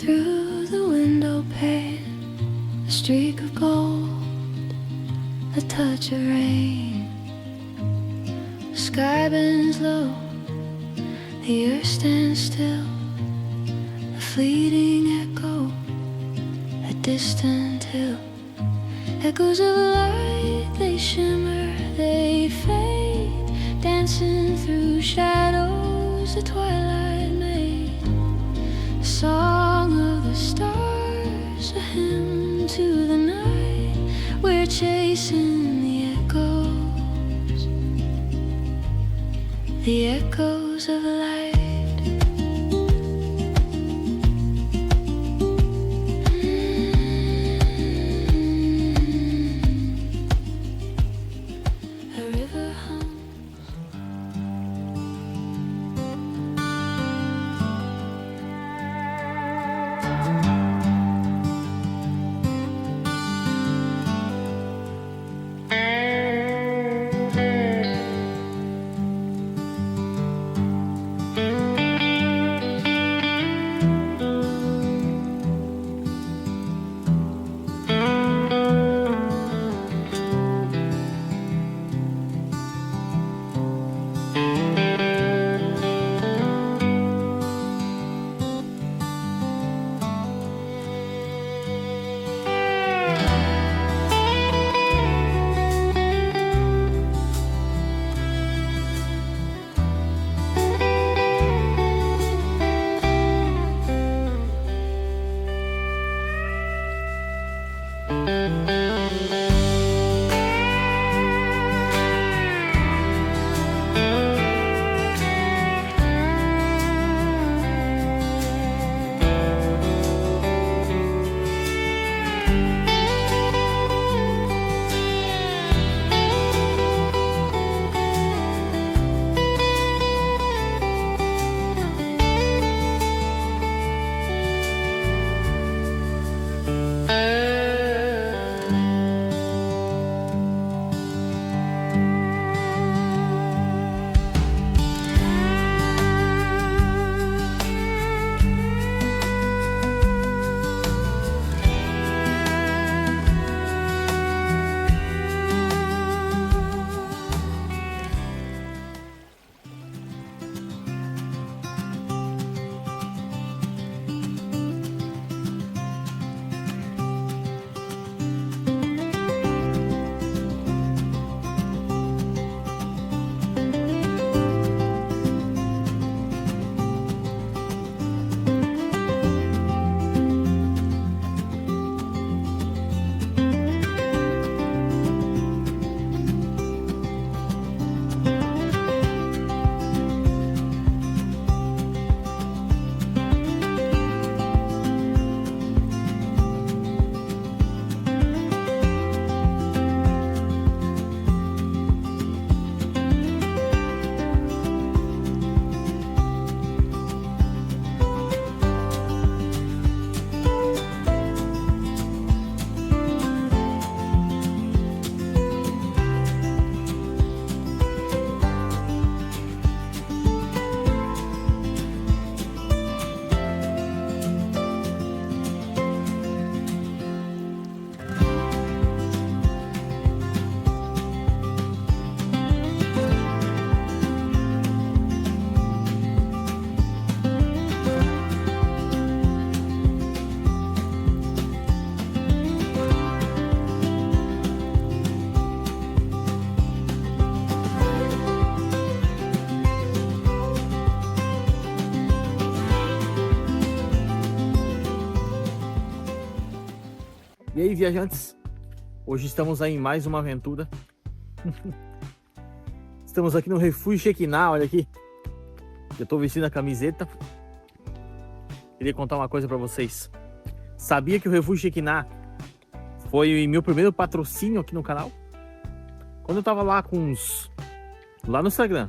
through the window pane, a streak of gold, a touch of rain. The sky bends low, the earth stands still, a fleeting echo, a distant hill. Echoes of light, they shimmer, they fade, dancing through shadows the twilight made. A song of the stars, a hymn to the night. We're chasing the echoes of light. E aí, viajantes? Hoje estamos aí em mais uma aventura. Estamos aqui no Refúgio Jequiná, olha aqui. Eu tô vestindo a camiseta. Queria contar uma coisa para vocês. Sabia que o Refúgio Jequiná foi meu primeiro patrocínio aqui no canal? Quando eu tava lá lá no Instagram,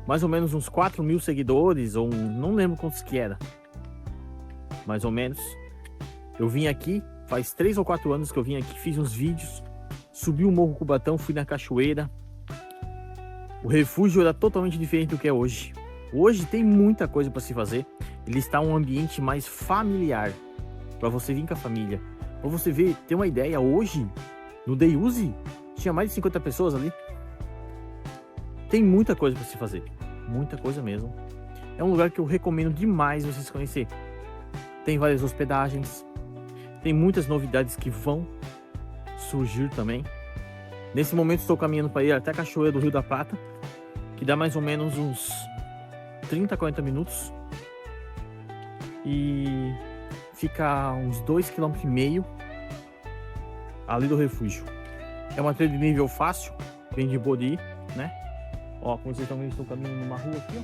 mais ou menos uns 4.000 seguidores, ou não lembro quantos que era, mais ou menos. Eu vim aqui, faz 3 ou 4 anos que eu vim aqui, fiz uns vídeos, subi o Morro Cubatão, fui na Cachoeira. O refúgio era totalmente diferente do que é hoje. Hoje tem muita coisa para se fazer. Ele está um ambiente mais familiar. para você vir com a família. Para você ver, ter uma ideia, hoje no DJI tinha mais de 50 pessoas ali. Tem muita coisa para se fazer, muita coisa mesmo. É um lugar que eu recomendo demais vocês conhecer. Tem várias hospedagens, tem muitas novidades que vão surgir também. Nesse momento estou caminhando para ir até a Cachoeira do Rio da Prata, que dá mais ou menos uns 30, 40 minutos. E fica a uns 2,5 km ali do refúgio. É uma trilha de nível fácil, bem de boa de ir, né? Ó, como vocês estão vendo, estou caminhando numa rua aqui, ó.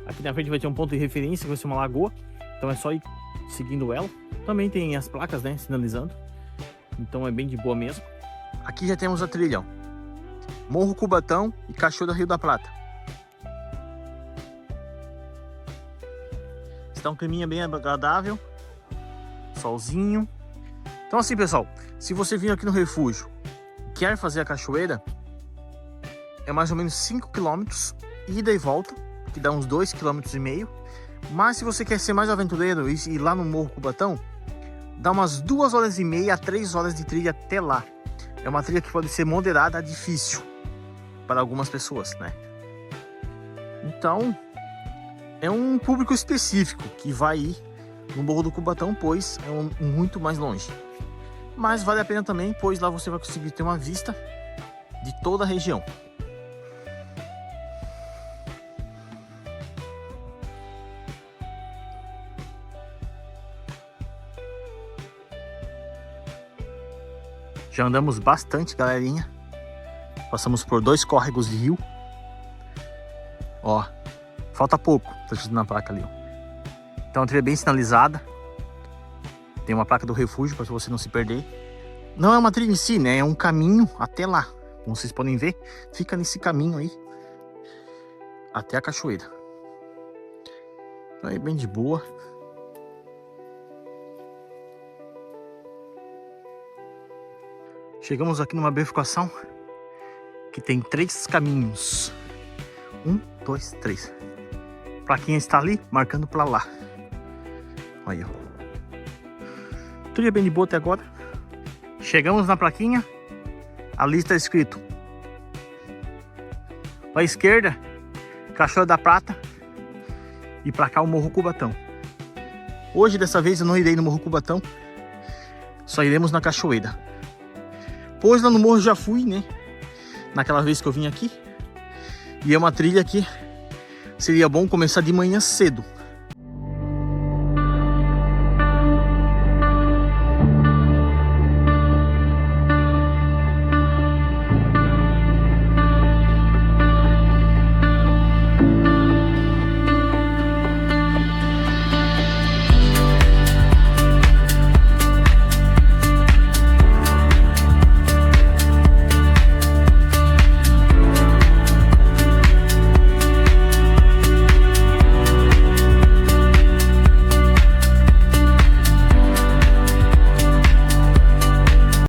Aqui na frente vai ter um ponto de referência, que vai ser uma lagoa. Então é só ir seguindo ela. Também tem as placas, né, sinalizando. Então é bem de boa mesmo. Aqui já temos a trilha, ó. Morro Cubatão e Cachoeira do Rio da Prata. Está um climinha bem agradável. Solzinho. Então assim, pessoal, se você vir aqui no refúgio e quer fazer a cachoeira, é mais ou menos 5 km, ida e volta, que dá uns 2,5 km. Mas se você quer ser mais aventureiro e ir lá no Morro Cubatão, dá umas 2h30 a 3 horas de trilha até lá. É uma trilha que pode ser moderada a difícil para algumas pessoas, né? Então, é um público específico que vai ir no Morro do Cubatão, pois é muito mais longe. Mas vale a pena também, pois lá você vai conseguir ter uma vista de toda a região. Já andamos bastante, galerinha. Passamos por 2 córregos de rio. Ó, falta pouco, tá escrito na placa ali, ó. Então a trilha é bem sinalizada. Tem uma placa do refúgio para você não se perder. Não é uma trilha em si, né? É um caminho até lá. Como vocês podem ver, fica nesse caminho aí até a cachoeira. Então é bem de boa. Chegamos aqui numa bifurcação que tem 3 caminhos. 1, 2, 3. Plaquinha está ali, marcando para lá. Olha, ó. Trilha bem de boa até agora. Chegamos na plaquinha. Ali está escrito: à esquerda, Cachoeira da Prata. E para cá o Morro Cubatão. Hoje, dessa vez, eu não irei no Morro Cubatão. Só iremos na cachoeira. Pois lá no morro já fui, né? Naquela vez que eu vim aqui. E é uma trilha que seria bom começar de manhã cedo.